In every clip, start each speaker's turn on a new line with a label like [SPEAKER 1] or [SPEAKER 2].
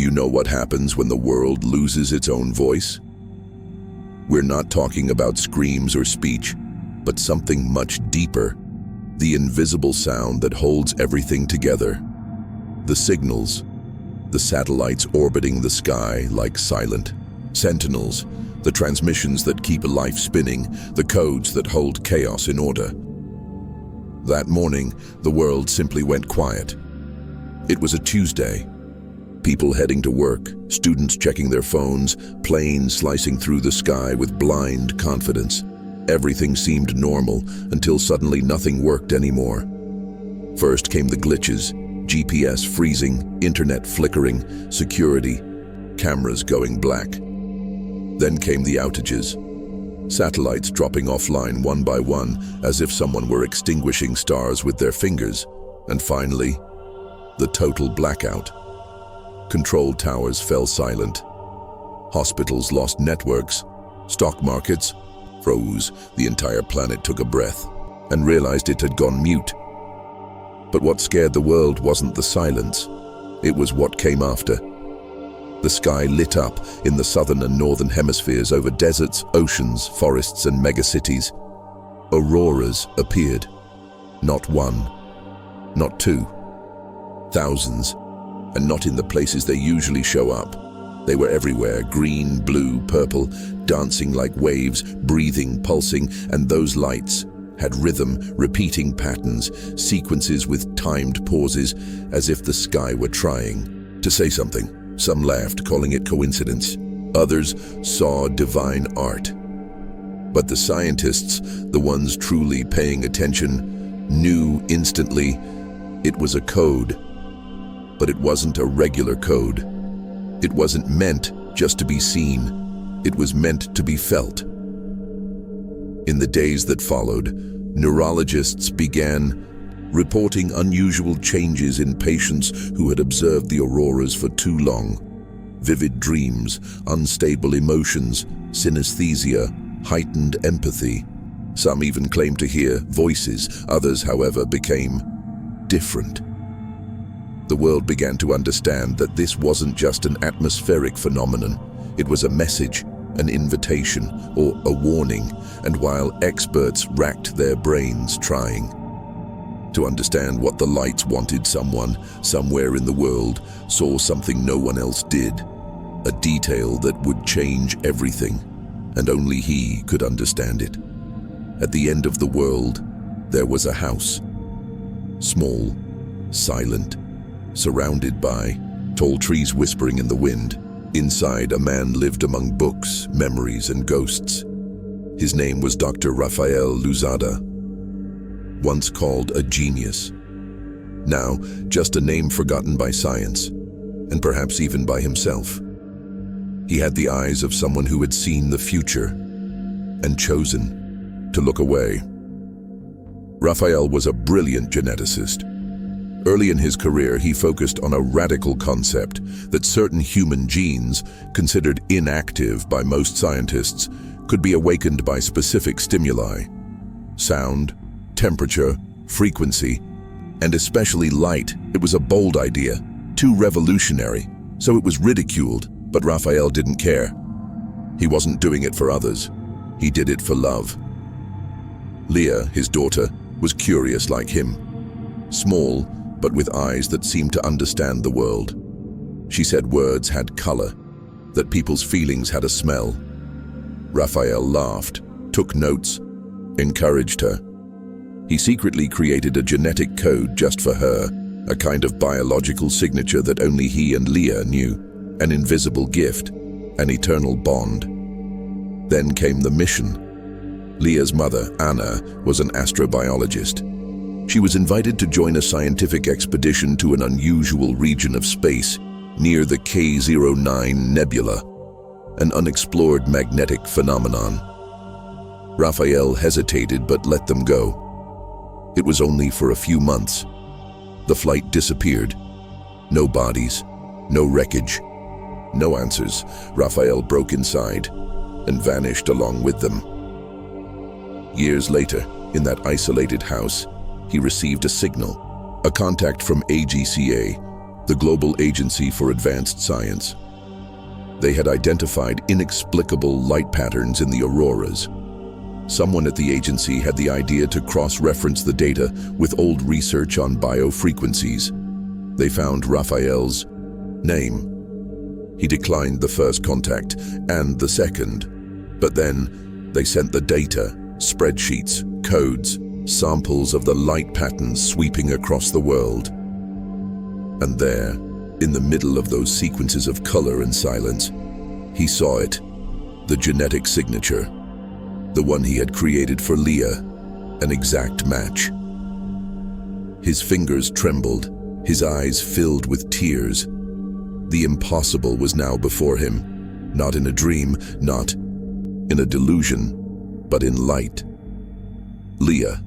[SPEAKER 1] you know what happens when the world loses its own voice? We're not talking about screams or speech, but something much deeper. The invisible sound that holds everything together. The signals, the satellites orbiting the sky like silent sentinels, the transmissions that keep life spinning, the codes that hold chaos in order. That morning, the world simply went quiet. It was a Tuesday. People heading to work, students checking their phones, planes slicing through the sky with blind confidence. Everything seemed normal until suddenly nothing worked anymore. First came the glitches, GPS freezing, internet flickering, security, cameras going black. Then came the outages, satellites dropping offline one by one as if someone were extinguishing stars with their fingers. And finally, the total blackout. Control towers fell silent. Hospitals lost networks. Stock markets froze. The entire planet took a breath and realized it had gone mute. But what scared the world wasn't the silence. It was what came after. The sky lit up in the southern and northern hemispheres over deserts, oceans, forests, and megacities. Auroras appeared. Not one, not two, thousands, and not in the places they usually show up. They were everywhere, green, blue, purple, dancing like waves, breathing, pulsing, and those lights had rhythm, repeating patterns, sequences with timed pauses, as if the sky were trying to say something. Some laughed, calling it coincidence. Others saw divine art. But the scientists, the ones truly paying attention, knew instantly it was a code. But it wasn't a regular code. It wasn't meant just to be seen. It was meant to be felt. In the days that followed, neurologists began reporting unusual changes in patients who had observed the auroras for too long. Vivid dreams, unstable emotions, synesthesia, heightened empathy. Some even claimed to hear voices. Others, however, became different. The world began to understand that this wasn't just an atmospheric phenomenon. It was a message, an invitation, or a warning. And while experts racked their brains trying to understand what the lights wanted, someone, somewhere in the world, saw something no one else did. A detail that would change everything, and only he could understand it. At the end of the world, there was a house. Small, silent, surrounded by tall trees whispering in the wind. Inside, a man lived among books, memories, and ghosts. His name was Dr. Rafael Luzada, once called a genius. Now, just a name forgotten by science, and perhaps even by himself. He had the eyes of someone who had seen the future and chosen to look away. Rafael was a brilliant geneticist. Early in his career, he focused on a radical concept that certain human genes, considered inactive by most scientists, could be awakened by specific stimuli. Sound, temperature, frequency, and especially light. It was a bold idea, too revolutionary, so it was ridiculed, but Rafael didn't care. He wasn't doing it for others. He did it for love. Leah, his daughter, was curious like him. Small, but with eyes that seemed to understand the world. She said words had color, that people's feelings had a smell. Rafael laughed, took notes, encouraged her. He secretly created a genetic code just for her, a kind of biological signature that only he and Leah knew, an invisible gift, an eternal bond. Then came the mission. Leah's mother, Anna, was an astrobiologist. She was invited to join a scientific expedition to an unusual region of space near the K09 Nebula, an unexplored magnetic phenomenon. Rafael hesitated but let them go. It was only for a few months. The flight disappeared. No bodies, no wreckage, no answers. Rafael broke inside and vanished along with them. Years later, in that isolated house, he received a signal, a contact from AGCA, the Global Agency for Advanced Science. They had identified inexplicable light patterns in the auroras. Someone at the agency had the idea to cross-reference the data with old research on biofrequencies. They found Raphael's name. He declined the first contact and the second, but then they sent the data, spreadsheets, codes, samples of the light patterns sweeping across the world. And there, in the middle of those sequences of color and silence, he saw it, the genetic signature, the one he had created for Leah, an exact match. His fingers trembled, his eyes filled with tears. The impossible was now before him, not in a dream, not in a delusion, but in light. Leah,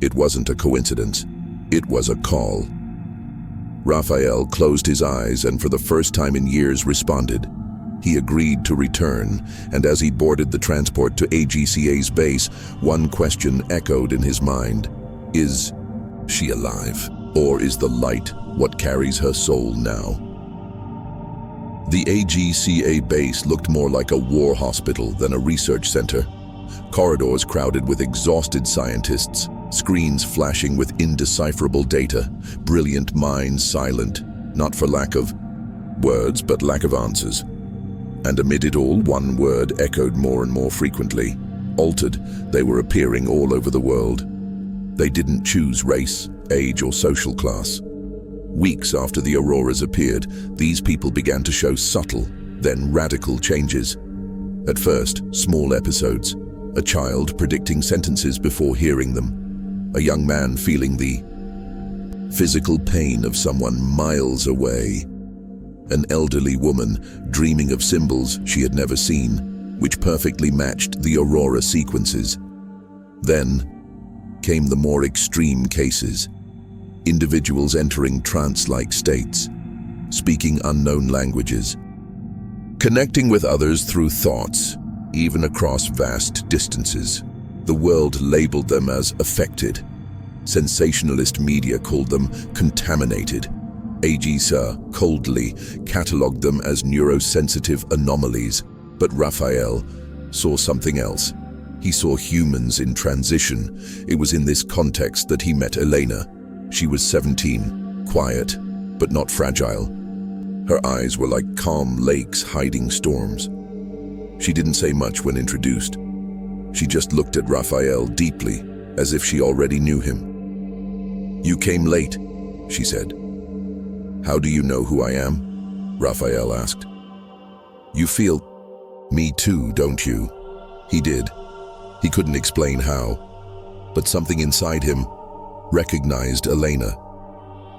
[SPEAKER 1] it wasn't a coincidence, it was a call. Raphael closed his eyes and for the first time in years responded. He agreed to return, and as he boarded the transport to AGCA's base, one question echoed in his mind. Is she alive? Or is the light what carries her soul now? The AGCA base looked more like a war hospital than a research center. Corridors crowded with exhausted scientists, screens flashing with indecipherable data, brilliant minds silent, not for lack of words, but lack of answers. And amid it all, one word echoed more and more frequently. Altered, they were appearing all over the world. They didn't choose race, age, or social class. Weeks after the auroras appeared, these people began to show subtle, then radical changes. At first, small episodes. A child predicting sentences before hearing them. A young man feeling the physical pain of someone miles away. An elderly woman dreaming of symbols she had never seen, which perfectly matched the aurora sequences. Then came the more extreme cases. Individuals entering trance-like states, speaking unknown languages, connecting with others through thoughts, even across vast distances. The world labeled them as affected. Sensationalist media called them contaminated. AGCA coldly catalogued them as neurosensitive anomalies. But Raphael saw something else. He saw humans in transition. It was in this context that he met Elena. She was 17, quiet, but not fragile. Her eyes were like calm lakes hiding storms. She didn't say much when introduced. She just looked at Raphael deeply, as if she already knew him. "You came late," she said. "How do you know who I am?" Raphael asked. "You feel me too, don't you?" He did. He couldn't explain how, but something inside him recognized Elena.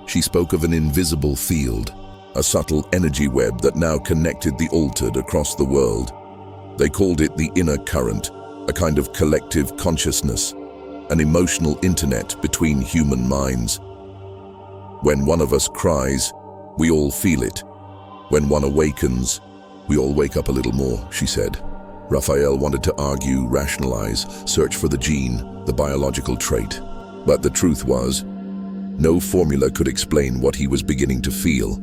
[SPEAKER 1] She spoke of an invisible field, a subtle energy web that now connected the altered across the world. They called it the inner current, a kind of collective consciousness, an emotional internet between human minds. When one of us cries, we all feel it. When one awakens, we all wake up a little more, she said. Raphael wanted to argue, rationalize, search for the gene, the biological trait. But the truth was, no formula could explain what he was beginning to feel.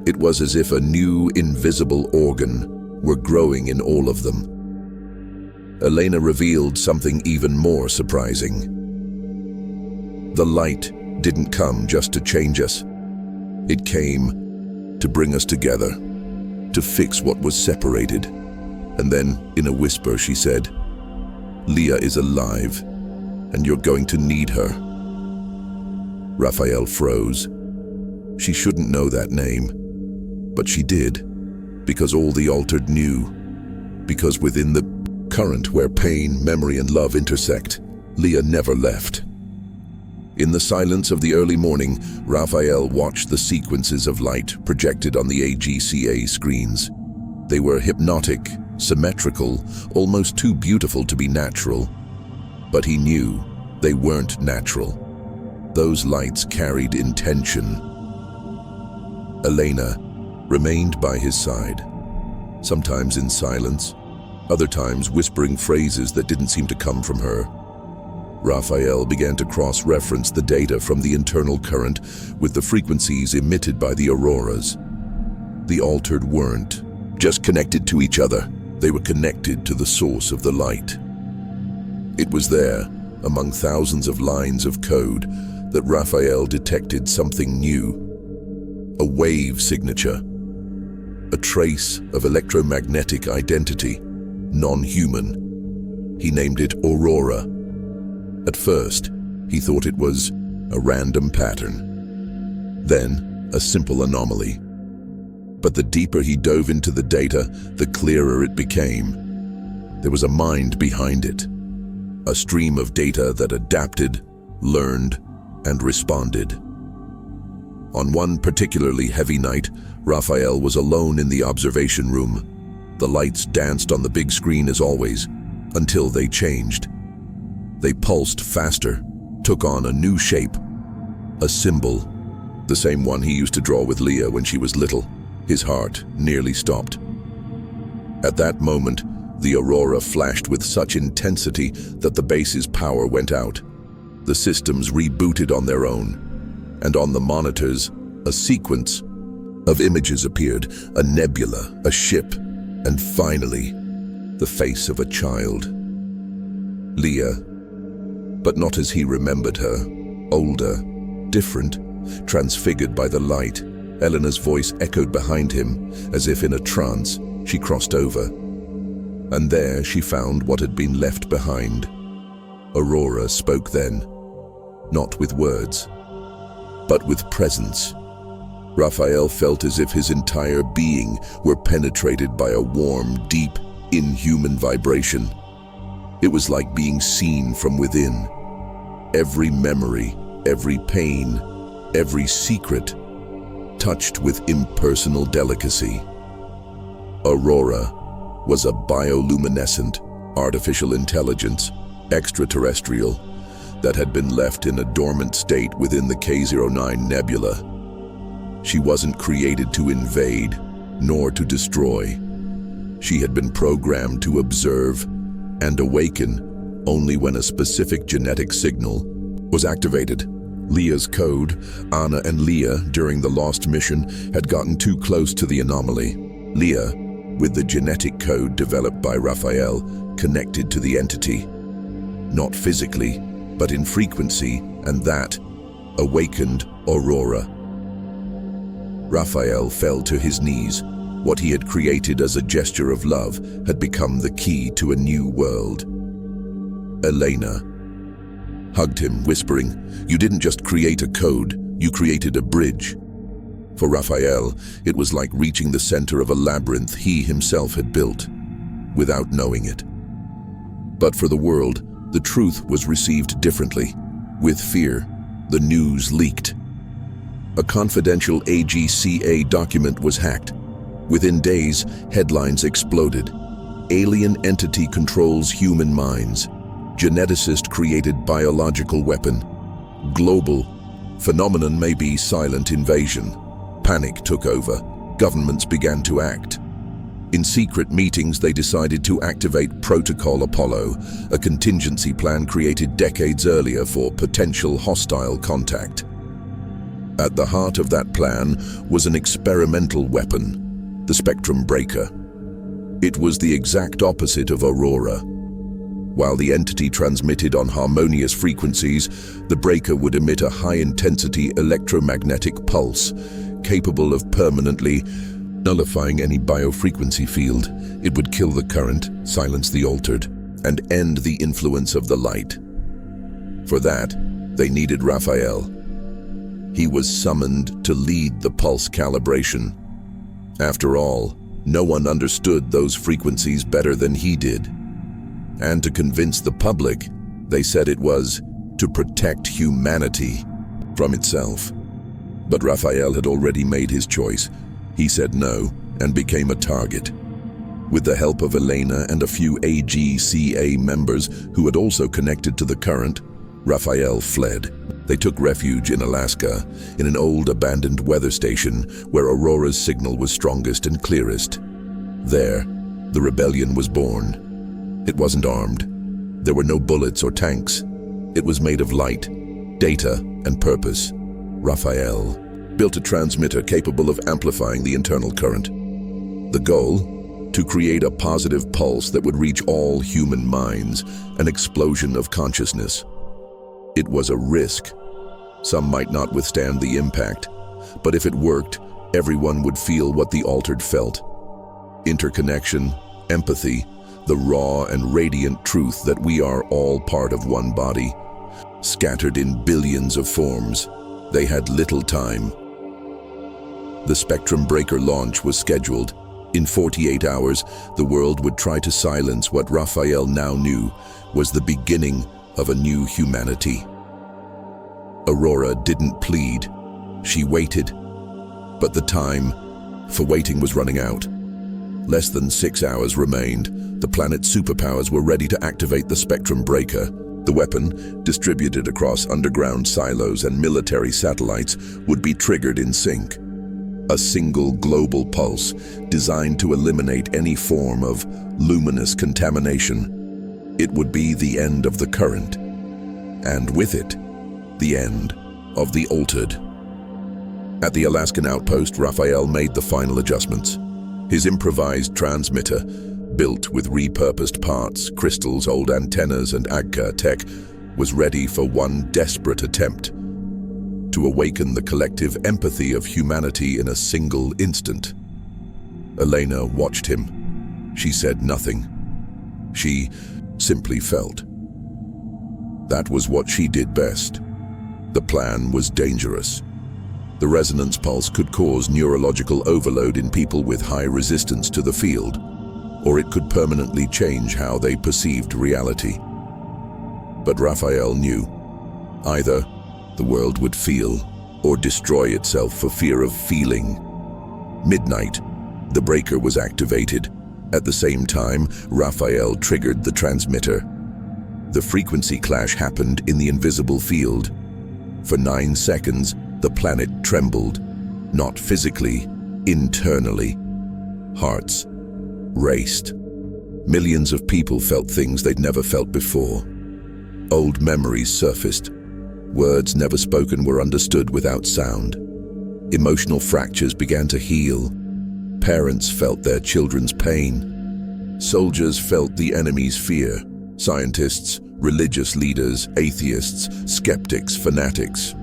[SPEAKER 1] It was as if a new, invisible organ were growing in all of them. Elena revealed something even more surprising. The light didn't come just to change us. It came to bring us together, to fix what was separated. And then, in a whisper, she said, "Leah is alive, and you're going to need her." Raphael froze. She shouldn't know that name, but she did, because all the altered knew, because within the current where pain, memory, and love intersect, Leah never left. In the silence of the early morning, Raphael watched the sequences of light projected on the AGCA screens. They were hypnotic, symmetrical, almost too beautiful to be natural. But he knew they weren't natural. Those lights carried intention. Elena remained by his side, sometimes in silence, other times whispering phrases that didn't seem to come from her. Raphael began to cross-reference the data from the internal current with the frequencies emitted by the auroras. The altered weren't just connected to each other, they were connected to the source of the light. It was there, among thousands of lines of code, that Raphael detected something new. A wave signature, a trace of electromagnetic identity, non-human. He named it Aurora. At first, he thought it was a random pattern, then a simple anomaly. But the deeper he dove into the data, the clearer it became. There was a mind behind it, a stream of data that adapted, learned, and responded. On one particularly heavy night, Raphael was alone in the observation room. The lights danced on the big screen as always, until they changed. They pulsed faster, took on a new shape, a symbol, the same one he used to draw with Leah when she was little. His heart nearly stopped. At that moment, the aurora flashed with such intensity that the base's power went out. The systems rebooted on their own, and on the monitors, a sequence of images appeared, a nebula, a ship, and finally, the face of a child. Leah, but not as he remembered her, older, different, transfigured by the light. Eleanor's voice echoed behind him, as if in a trance. She crossed over, and there she found what had been left behind. Aurora spoke then, not with words, but with presence. Raphael felt as if his entire being were penetrated by a warm, deep, inhuman vibration. It was like being seen from within. Every memory, every pain, every secret, touched with impersonal delicacy. Aurora was a bioluminescent, artificial intelligence, extraterrestrial, that had been left in a dormant state within the K09 nebula. She wasn't created to invade, nor to destroy. She had been programmed to observe and awaken only when a specific genetic signal was activated. Leah's code, Anna and Leah, during the Lost mission, had gotten too close to the anomaly. Leah, with the genetic code developed by Raphael, connected to the entity. Not physically, but in frequency, and that awakened Aurora. Raphael fell to his knees. What he had created as a gesture of love had become the key to a new world. Elena hugged him, whispering, "You didn't just create a code, you created a bridge." For Raphael, it was like reaching the center of a labyrinth he himself had built, without knowing it. But for the world, the truth was received differently. With fear, the news leaked. A confidential AGCA document was hacked. Within days, headlines exploded. Alien entity controls human minds. Geneticist created biological weapon. Global phenomenon may be silent invasion. Panic took over. Governments began to act. In secret meetings, they decided to activate Protocol Apollo, a contingency plan created decades earlier for potential hostile contact. At the heart of that plan was an experimental weapon, the spectrum breaker. It was the exact opposite of Aurora. While the entity transmitted on harmonious frequencies, the breaker would emit a high-intensity electromagnetic pulse, capable of permanently nullifying any biofrequency field. It would kill the current, silence the altered, and end the influence of the light. For that, they needed Raphael. He was summoned to lead the pulse calibration. After all, no one understood those frequencies better than he did. And to convince the public, they said it was to protect humanity from itself. But Raphael had already made his choice. He said no and became a target. With the help of Elena and a few AGCA members who had also connected to the current, Raphael fled. They took refuge in Alaska, in an old abandoned weather station where Aurora's signal was strongest and clearest. There, the rebellion was born. It wasn't armed. There were no bullets or tanks. It was made of light, data, and purpose. Raphael built a transmitter capable of amplifying the internal current. The goal? To create a positive pulse that would reach all human minds, an explosion of consciousness. It was a risk. Some might not withstand the impact, but if it worked, everyone would feel what the altered felt. Interconnection, empathy, the raw and radiant truth that we are all part of one body. Scattered in billions of forms, they had little time. The spectrum breaker launch was scheduled. In 48 hours, the world would try to silence what Raphael now knew was the beginning of a new humanity. Aurora didn't plead. She waited. But the time for waiting was running out. Less than 6 hours remained. The planet's superpowers were ready to activate the spectrum breaker. The weapon, distributed across underground silos and military satellites, would be triggered in sync. A single global pulse designed to eliminate any form of luminous contamination. It would be the end of the current, and with it, the end of the altered. At the Alaskan outpost, Raphael made the final adjustments. His improvised transmitter, built with repurposed parts, crystals, old antennas, and Agca tech, was ready for one desperate attempt to awaken the collective empathy of humanity in a single instant. Elena watched him. She said nothing. She simply felt. That was what she did best. The plan was dangerous. The resonance pulse could cause neurological overload in people with high resistance to the field, or it could permanently change how they perceived reality. But Raphael knew. Either the world would feel or destroy itself for fear of feeling. Midnight, the breaker was activated. At the same time, Raphael triggered the transmitter. The frequency clash happened in the invisible field. For 9 seconds, the planet trembled, not physically, internally. Hearts raced. Millions of people felt things they'd never felt before. Old memories surfaced. Words never spoken were understood without sound. Emotional fractures began to heal. Parents felt their children's pain. Soldiers felt the enemy's fear. Scientists, religious leaders, atheists, skeptics, fanatics.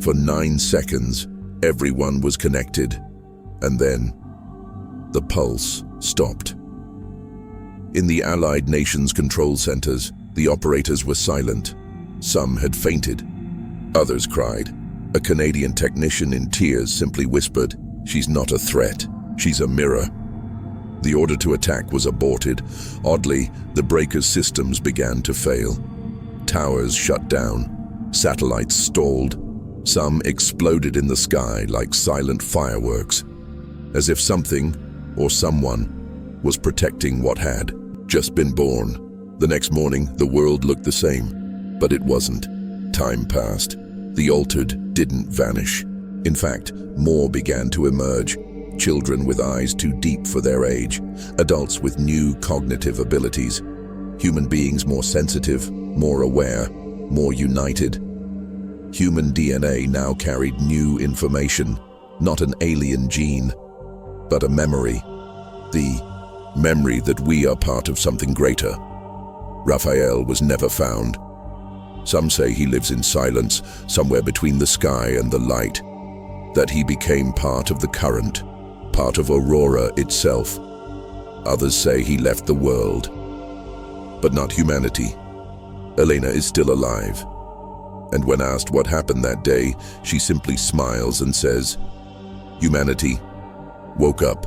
[SPEAKER 1] For 9 seconds, everyone was connected. And then, the pulse stopped. In the Allied nations' control centers, the operators were silent. Some had fainted. Others cried. A Canadian technician in tears simply whispered, "She's not a threat. She's a mirror." The order to attack was aborted. Oddly, the breaker's systems began to fail. Towers shut down. Satellites stalled. Some exploded in the sky like silent fireworks, as if something or someone was protecting what had just been born. The next morning, the world looked the same, but it wasn't. Time passed. The altered didn't vanish. In fact, more began to emerge. Children with eyes too deep for their age, adults with new cognitive abilities, human beings more sensitive, more aware, more united. Human DNA now carried new information, not an alien gene, but a memory. The memory that we are part of something greater. Raphael was never found. Some say he lives in silence, somewhere between the sky and the light. That he became part of the current, part of Aurora itself. Others say he left the world, but not humanity. Elena is still alive. And when asked what happened that day, she simply smiles and says, "Humanity woke up."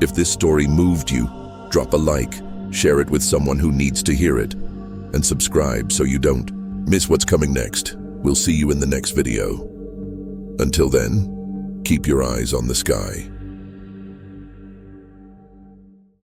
[SPEAKER 1] If this story moved you, drop a like, share it with someone who needs to hear it, and subscribe so you don't miss what's coming next. We'll see you in the next video. Until then, keep your eyes on the sky.